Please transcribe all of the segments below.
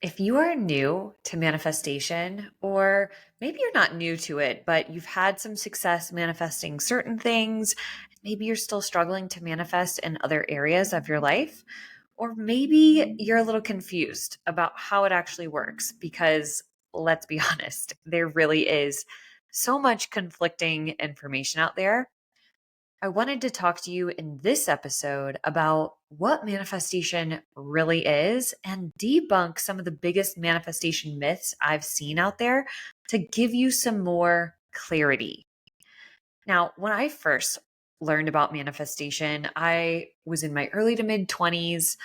If you are new to manifestation, or maybe you're not new to it, but you've had some success manifesting certain things, maybe you're still struggling to manifest in other areas of your life, or maybe you're a little confused about how it actually works, because let's be honest, there really is so much conflicting information out there. I wanted to talk to you in this episode about what manifestation really is and debunk some of the biggest manifestation myths I've seen out there to give you some more clarity. Now, when I first learned about manifestation, I was in my early to mid 20s.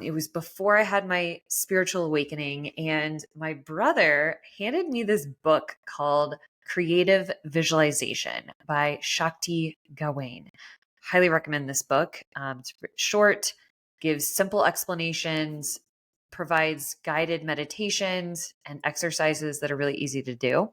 It was before I had my spiritual awakening, and my brother handed me this book called Creative Visualization by Shakti Gawain. Highly recommend this book. It's short, gives simple explanations, provides guided meditations and exercises that are really easy to do.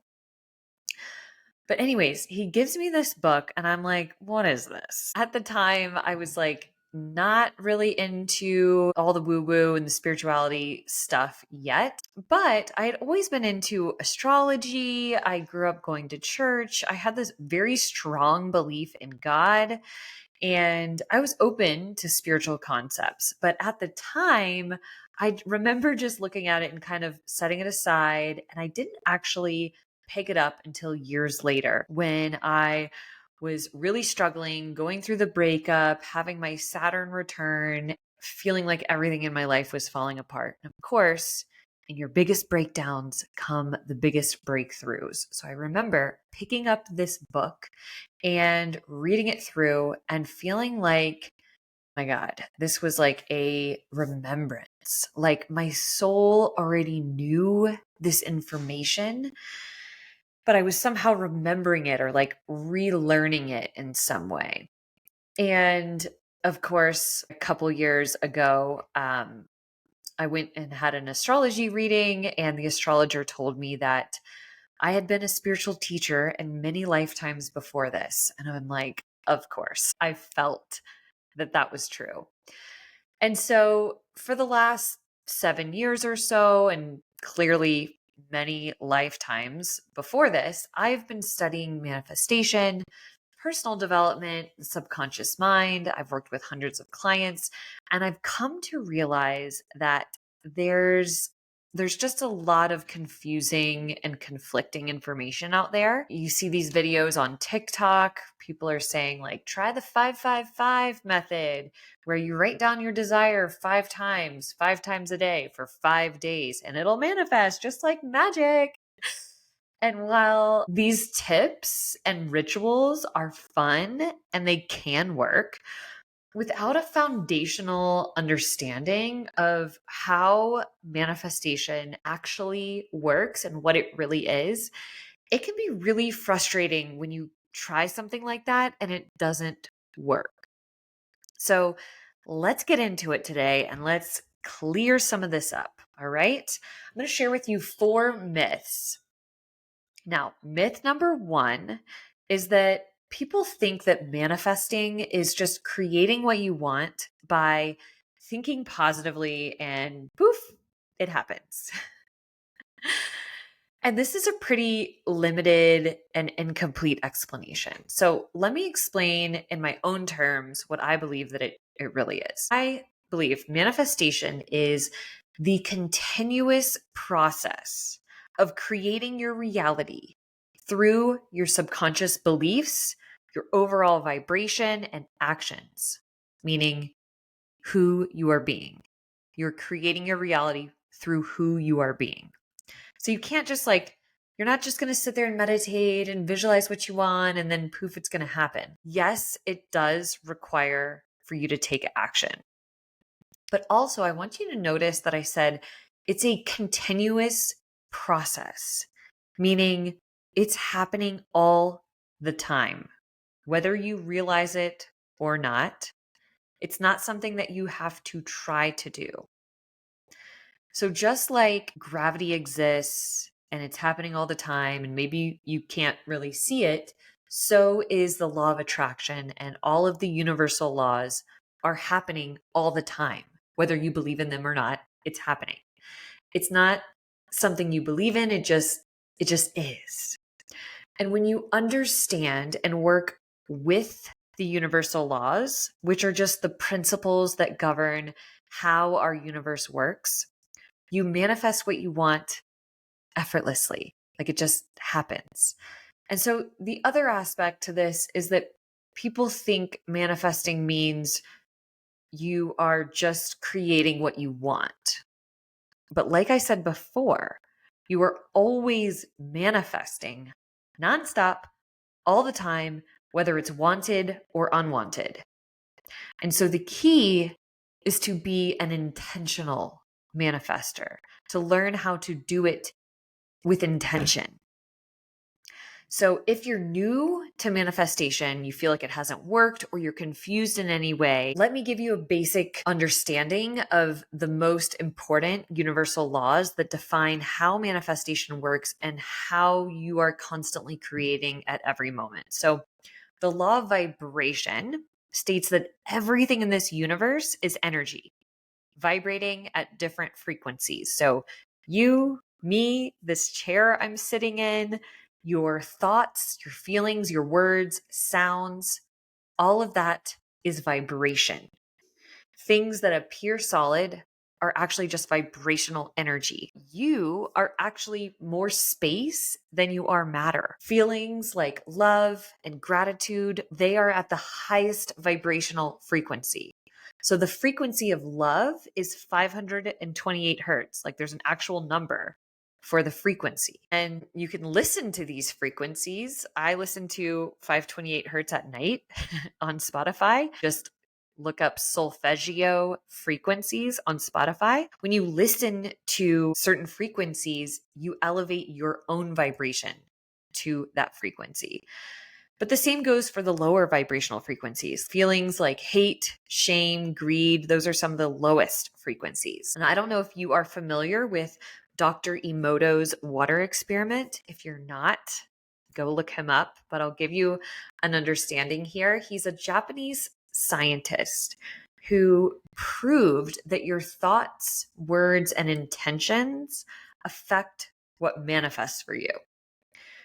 But anyways, he gives me this book and I'm like, what is this? At the time, I was like not really into all the woo-woo and the spirituality stuff yet, but I had always been into astrology. I grew up going to church. I had this very strong belief in God, and I was open to spiritual concepts. But at the time, I remember just looking at it and kind of setting it aside. And I didn't actually pick it up until years later when I was really struggling, going through the breakup, having my Saturn return, feeling like everything in my life was falling apart. And of course, in your biggest breakdowns come the biggest breakthroughs. So I remember picking up this book and reading it through and feeling like, my God, this was like a remembrance. Like my soul already knew this information, but I was somehow remembering it or like relearning it in some way. And of course, a couple years ago, I went and had an astrology reading, and the astrologer told me that I had been a spiritual teacher in many lifetimes before this. And I'm like, of course, I felt that that was true. And so for the last 7 years or so, and clearly many lifetimes before this, I've been studying manifestation, personal development, the subconscious mind. I've worked with hundreds of clients, and I've come to realize that there's there's just a lot of confusing and conflicting information out there. You see these videos on TikTok. People are saying like try the 555 method, where you write down your desire 5 times a day for 5 days and it'll manifest just like magic. And while these tips and rituals are fun and they can work, without a foundational understanding of how manifestation actually works and what it really is, it can be really frustrating when you try something like that and it doesn't work. So let's get into it today and let's clear some of this up. All right. I'm going to share with you 4 myths. Now, myth number 1 is that people think that manifesting is just creating what you want by thinking positively and poof, it happens. And this is a pretty limited and incomplete explanation. So let me explain in my own terms what I believe that it really is. I believe manifestation is the continuous process of creating your reality through your subconscious beliefs, your overall vibration, and actions, meaning who you are being. You're creating your reality through who you are being. So you can't just like, you're not just going to sit there and meditate and visualize what you want and then poof, it's going to happen. Yes, it does require for you to take action. But also, I want you to notice that I said it's a continuous process, meaning it's happening all the time, whether you realize it or not. It's not something that you have to try to do. So just like gravity exists and it's happening all the time, and maybe you can't really see it, so is the law of attraction, and all of the universal laws are happening all the time. Whether you believe in them or not, it's happening. It's not something you believe in. It just is. And when you understand and work with the universal laws, which are just the principles that govern how our universe works, you manifest what you want effortlessly. Like it just happens. And so the other aspect to this is that people think manifesting means you are just creating what you want. But like I said before, you are always manifesting nonstop, all the time, whether it's wanted or unwanted. And so the key is to be an intentional manifester, to learn how to do it with intention. So if you're new to manifestation, you feel like it hasn't worked or you're confused in any way, let me give you a basic understanding of the most important universal laws that define how manifestation works and how you are constantly creating at every moment. So the law of vibration states that everything in this universe is energy, vibrating at different frequencies. So you, me, this chair I'm sitting in, your thoughts, your feelings, your words, sounds, all of that is vibration. Things that appear solid are actually just vibrational energy. You are actually more space than you are matter. Feelings like love and gratitude, they are at the highest vibrational frequency. So the frequency of love is 528 hertz. Like there's an actual number for the frequency. And you can listen to these frequencies. I listen to 528 hertz at night on Spotify. Just look up solfeggio frequencies on Spotify. When you listen to certain frequencies, you elevate your own vibration to that frequency. But the same goes for the lower vibrational frequencies. Feelings like hate, shame, greed, those are some of the lowest frequencies. And I don't know if you are familiar with Dr. Emoto's water experiment. If you're not, go look him up, but I'll give you an understanding here. He's a Japanese scientist who proved that your thoughts, words, and intentions affect what manifests for you.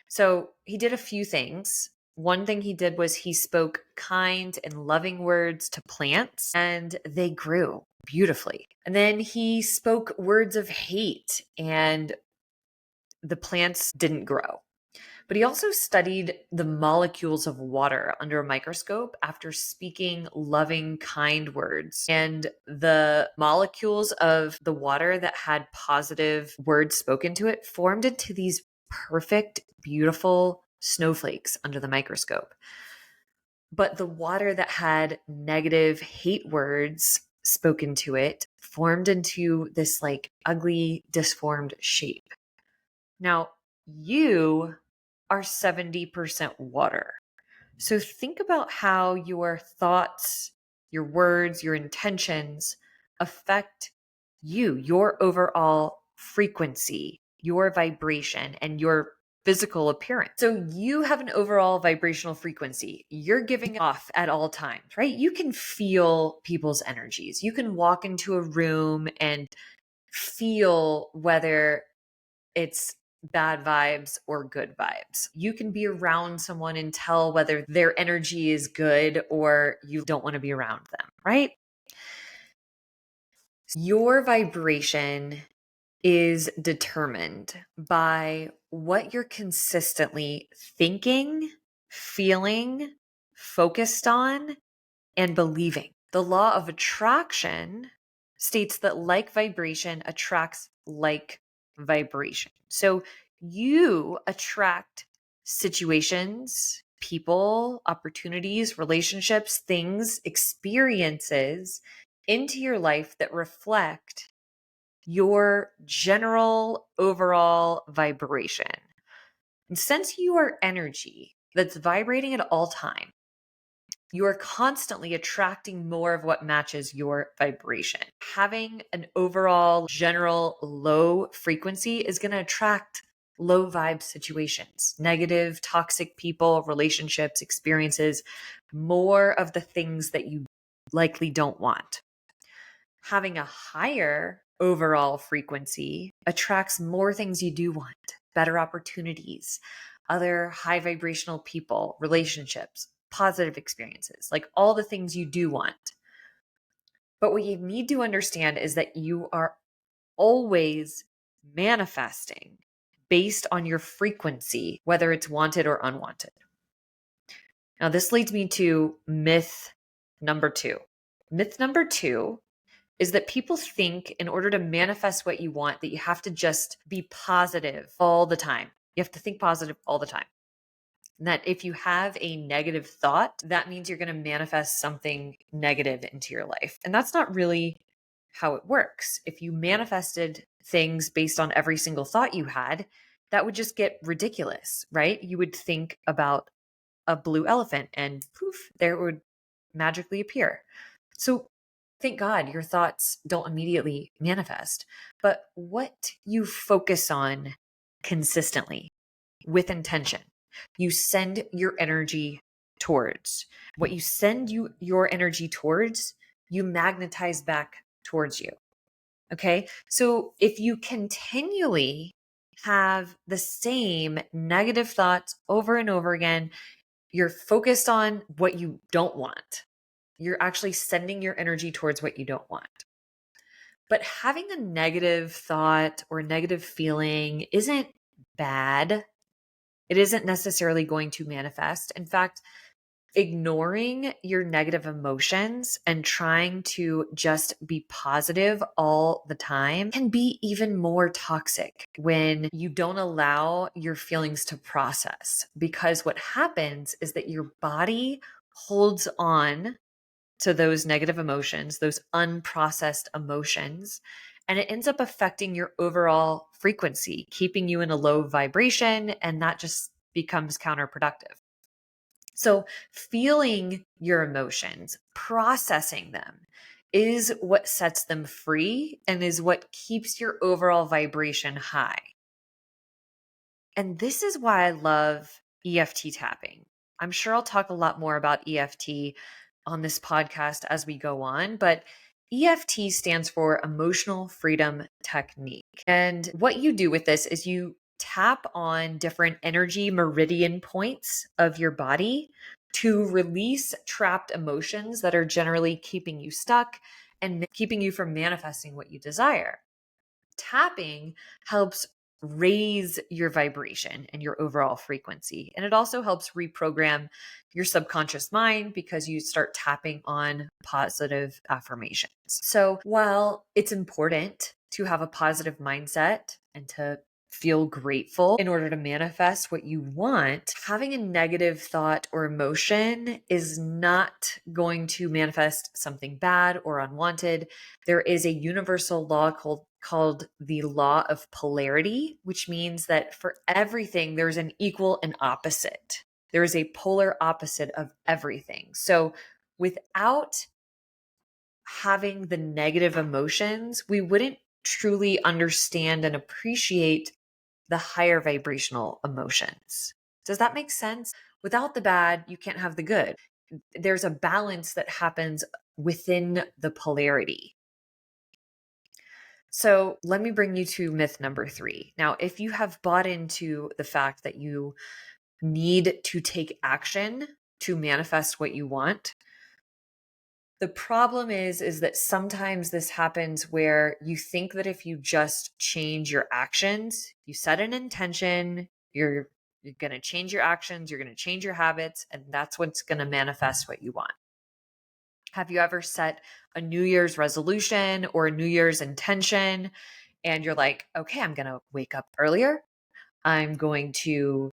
So he did a few things. One thing he did was he spoke kind and loving words to plants, and they grew beautifully. And then he spoke words of hate, and the plants didn't grow. But he also studied the molecules of water under a microscope after speaking loving, kind words. And the molecules of the water that had positive words spoken to it formed into these perfect, beautiful snowflakes under the microscope. But the water that had negative hate words spoken to it formed into this like ugly, disformed shape. Now, you are 70% water. So think about how your thoughts, your words, your intentions affect you, your overall frequency, your vibration, and your physical appearance. So you have an overall vibrational frequency you're giving off at all times, right? You can feel people's energies. You can walk into a room and feel whether it's bad vibes or good vibes. You can be around someone and tell whether their energy is good or you don't want to be around them, right? Your vibration is determined by what you're consistently thinking, feeling, focused on, and believing. The law of attraction states that like vibration attracts like vibration. So you attract situations, people, opportunities, relationships, things, experiences into your life that reflect your general overall vibration. And since you are energy that's vibrating at all time, you are constantly attracting more of what matches your vibration. Having an overall general low frequency is going to attract low vibe situations, negative, toxic people, relationships, experiences, more of the things that you likely don't want. Having a higher overall frequency attracts more things you do want, better opportunities, other high vibrational people, relationships, positive experiences, like all the things you do want. But what you need to understand is that you are always manifesting based on your frequency, whether it's wanted or unwanted. Now, this leads me to myth number 2. Myth number 2 is that people think in order to manifest what you want, that you have to just be positive all the time. You have to think positive all the time. And that if you have a negative thought, that means you're going to manifest something negative into your life. And that's not really how it works. If you manifested things based on every single thought you had, that would just get ridiculous, right? You would think about a blue elephant and poof, there it would magically appear. So thank God your thoughts don't immediately manifest, but what you focus on consistently with intention, you send your energy towards. What you send your energy towards, you magnetize back towards you. Okay. So if you continually have the same negative thoughts over and over again, you're focused on what you don't want. You're actually sending your energy towards what you don't want. But having a negative thought or negative feeling isn't bad. It isn't necessarily going to manifest. In fact, ignoring your negative emotions and trying to just be positive all the time can be even more toxic when you don't allow your feelings to process. Because what happens is that your body holds on to those negative emotions, those unprocessed emotions, and it ends up affecting your overall frequency, keeping you in a low vibration, and that just becomes counterproductive. So, feeling your emotions, processing them, is what sets them free and is what keeps your overall vibration high. And this is why I love EFT tapping. I'm sure I'll talk a lot more about EFT on this podcast as we go on, but EFT stands for Emotional Freedom Technique. And what you do with this is you tap on different energy meridian points of your body to release trapped emotions that are generally keeping you stuck and keeping you from manifesting what you desire. Tapping helps raise your vibration and your overall frequency. And it also helps reprogram your subconscious mind because you start tapping on positive affirmations. So while it's important to have a positive mindset and to feel grateful in order to manifest what you want, having a negative thought or emotion is not going to manifest something bad or unwanted. There is a universal law called the law of polarity, which means that for everything, there's an equal and opposite. There is a polar opposite of everything. So without having the negative emotions, we wouldn't truly understand and appreciate the higher vibrational emotions. Does that make sense? Without the bad, you can't have the good. There's a balance that happens within the polarity. So let me bring you to myth number 3. Now, if you have bought into the fact that you need to take action to manifest what you want, the problem is that sometimes this happens where you think that if you just change your actions, you set an intention, you're going to change your actions, you're going to change your habits, and that's what's going to manifest what you want. Have you ever set a New Year's resolution or a New Year's intention and you're like, okay, I'm going to wake up earlier. I'm going to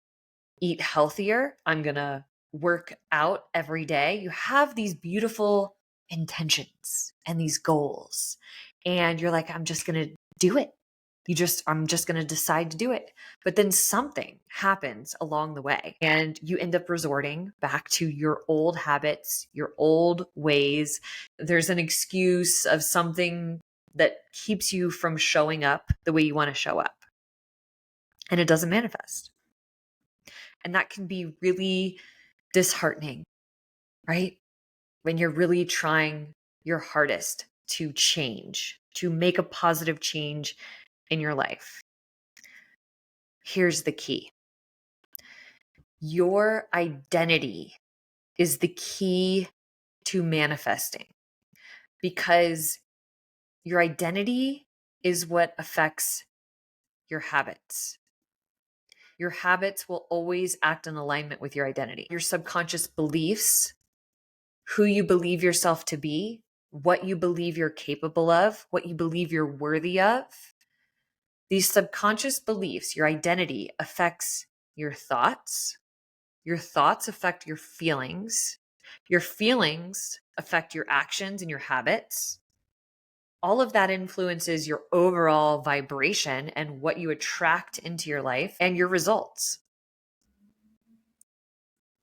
eat healthier. I'm going to work out every day. You have these beautiful intentions and these goals. And you're like, I'm just going to do it. I'm just going to decide to do it. But then something happens along the way and you end up resorting back to your old habits, your old ways. There's an excuse of something that keeps you from showing up the way you want to show up. And it doesn't manifest. And that can be really disheartening, right? When you're really trying your hardest to change to make a positive change in your life. Here's the key. Your identity is the key to manifesting, because your identity is what affects your habits. Your habits will always act in alignment with your identity. Your subconscious beliefs, who you believe yourself to be, what you believe you're capable of, what you believe you're worthy of. These subconscious beliefs, your identity, affects your thoughts. Your thoughts affect your feelings. Your feelings affect your actions and your habits. All of that influences your overall vibration and what you attract into your life and your results.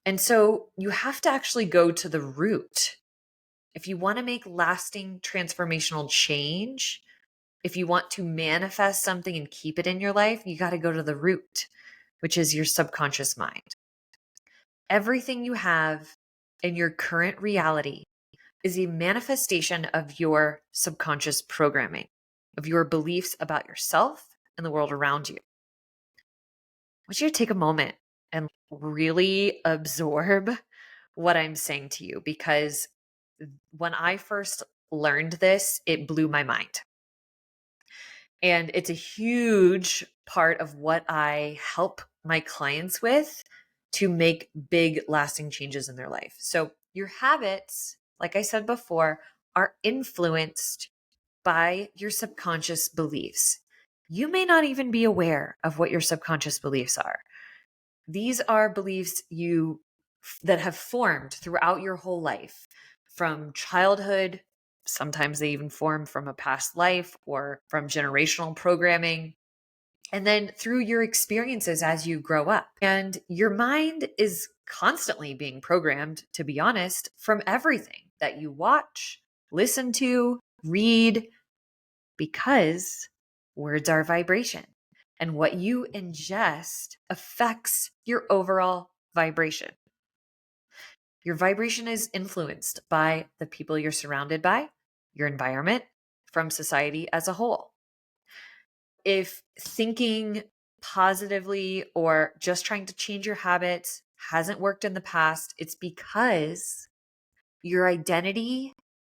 And so you have to actually go to the root. If you want to make lasting transformational change, if you want to manifest something and keep it in your life, you got to go to the root, which is your subconscious mind. Everything you have in your current reality is a manifestation of your subconscious programming, of your beliefs about yourself and the world around you. I want you to take a moment and really absorb what I'm saying to you, because when I first learned this, it blew my mind. And it's a huge part of what I help my clients with to make big, lasting changes in their life. So, your habits, like I said before, are influenced by your subconscious beliefs. You may not even be aware of what your subconscious beliefs are. These are beliefs that have formed throughout your whole life, from childhood. Sometimes they even form from a past life or from generational programming. And then through your experiences as you grow up. And your mind is constantly being programmed, to be honest, from everything that you watch, listen to, read, because words are vibration. And what you ingest affects your overall vibration. Your vibration is influenced by the people you're surrounded by, your environment, from society as a whole. If thinking positively or just trying to change your habits hasn't worked in the past, it's because your identity,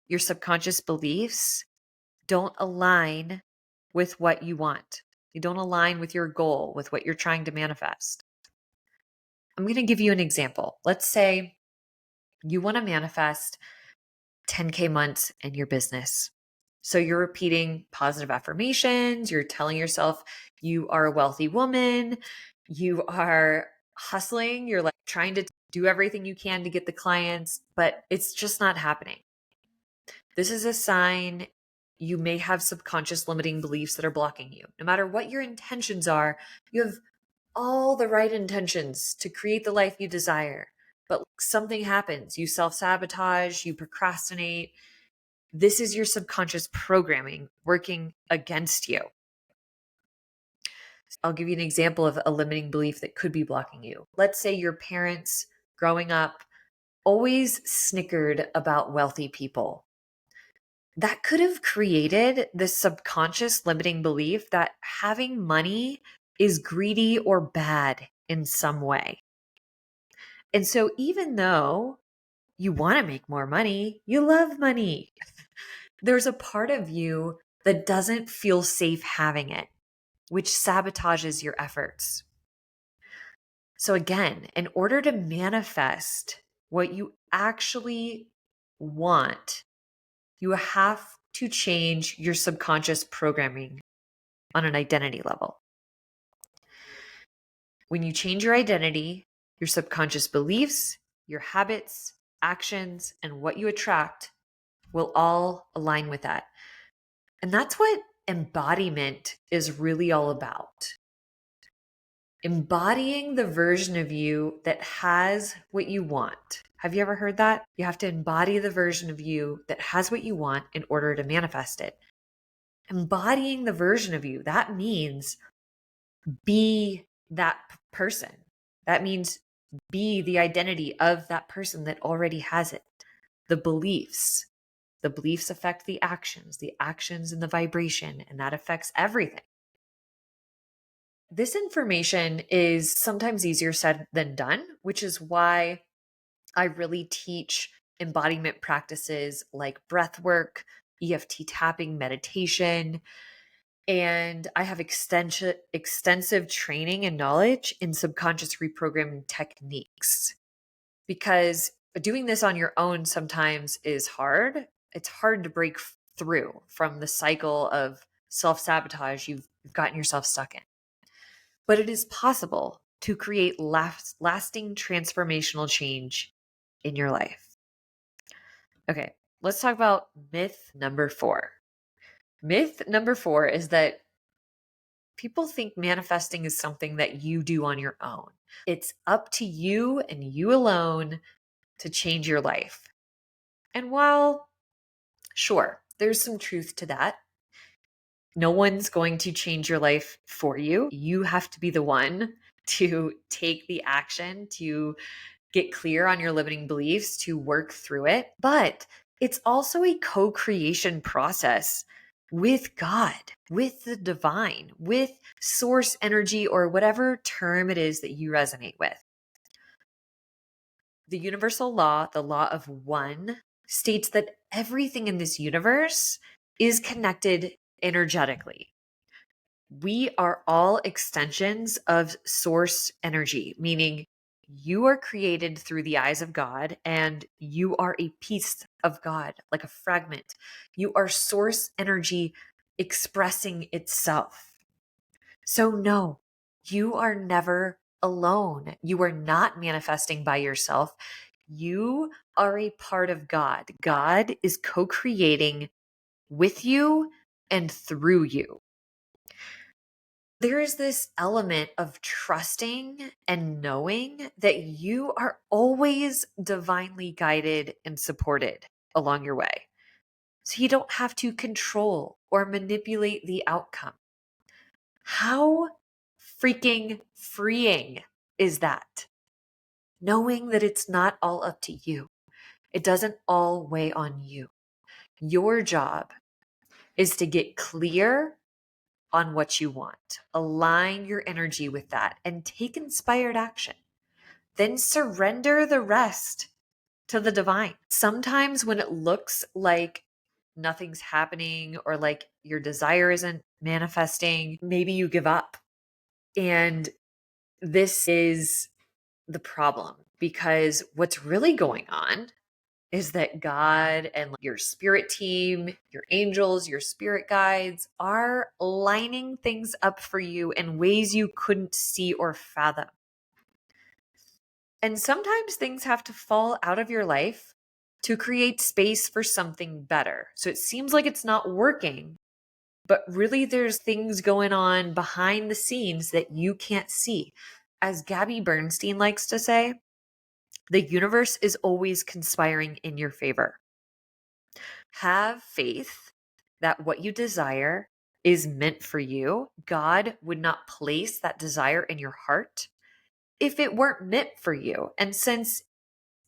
your subconscious beliefs don't align with what you want. They don't align with your goal, with what you're trying to manifest. I'm going to give you an example. Let's say you want to manifest 10K months in your business. So you're repeating positive affirmations. You're telling yourself you are a wealthy woman. You are hustling. You're like trying to do everything you can to get the clients, but it's just not happening. This is a sign you may have subconscious limiting beliefs that are blocking you. No matter what your intentions are, you have all the right intentions to create the life you desire. But something happens. You self-sabotage, you procrastinate. This is your subconscious programming working against you. I'll give you an example of a limiting belief that could be blocking you. Let's say your parents growing up always snickered about wealthy people. That could have created this subconscious limiting belief that having money is greedy or bad in some way. And so even though you want to make more money, you love money, there's a part of you that doesn't feel safe having it, which sabotages your efforts. So again, in order to manifest what you actually want, you have to change your subconscious programming on an identity level. When you change your identity, your subconscious beliefs, your habits, actions, and what you attract will all align with that. And that's what embodiment is really all about. Embodying the version of you that has what you want. Have you ever heard that? You have to embody the version of you that has what you want in order to manifest it. Embodying the version of you, that means be that person. That means be the identity of that person that already has it. The beliefs, The beliefs affect the actions and the vibration, and that affects everything. This information is sometimes easier said than done, which is why I really teach embodiment practices like breath work, EFT tapping, meditation, and I have extensive training and knowledge in subconscious reprogramming techniques, because doing this on your own sometimes is hard. It's hard to break through from the cycle of self-sabotage you've gotten yourself stuck in. But it is possible to create lasting transformational change in your life. Okay, let's talk about myth number 4. Myth number 4 is that people think manifesting is something that you do on your own. It's up to you and you alone to change your life. And while, sure, there's some truth to that, no one's going to change your life for you. You have to be the one to take the action, to get clear on your limiting beliefs, to work through it. But it's also a co-creation process with God, with the divine, with source energy, or whatever term it is that you resonate with. The universal law, the law of one, states that everything in this universe is connected energetically. We are all extensions of source energy, meaning you are created through the eyes of God and you are a piece of God, like a fragment. You are source energy expressing itself. So no, you are never alone. You are not manifesting by yourself. You are a part of God. God is co-creating with you and through you. There is this element of trusting and knowing that you are always divinely guided and supported along your way. So you don't have to control or manipulate the outcome. How freaking freeing is that? Knowing that it's not all up to you. It doesn't all weigh on you. Your job is to get clear on what you want. Align your energy with that and take inspired action. Then surrender the rest to the divine. Sometimes when it looks like nothing's happening or like your desire isn't manifesting, maybe you give up. And this is the problem, because what's really going on is that God and your spirit team, your angels, your spirit guides are lining things up for you in ways you couldn't see or fathom. And sometimes things have to fall out of your life to create space for something better. So it seems like it's not working, but really there's things going on behind the scenes that you can't see. As Gabby Bernstein likes to say, the universe is always conspiring in your favor. Have faith that what you desire is meant for you. God would not place that desire in your heart if it weren't meant for you. And since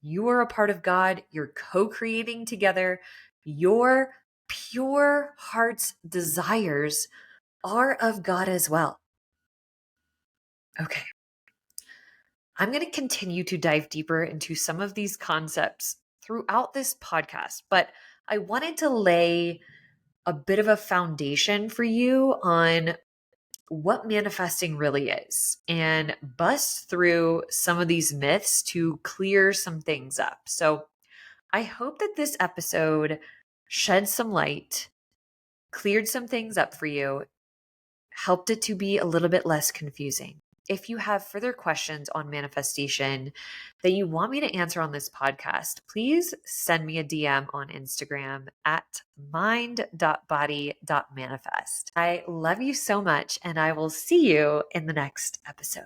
you are a part of God, you're co-creating together, your pure heart's desires are of God as well. Okay. I'm going to continue to dive deeper into some of these concepts throughout this podcast, but I wanted to lay a bit of a foundation for you on what manifesting really is and bust through some of these myths to clear some things up. So I hope that this episode shed some light, cleared some things up for you, helped it to be a little bit less confusing. If you have further questions on manifestation that you want me to answer on this podcast, please send me a DM on Instagram at mind.body.manifest. I love you so much, and I will see you in the next episode.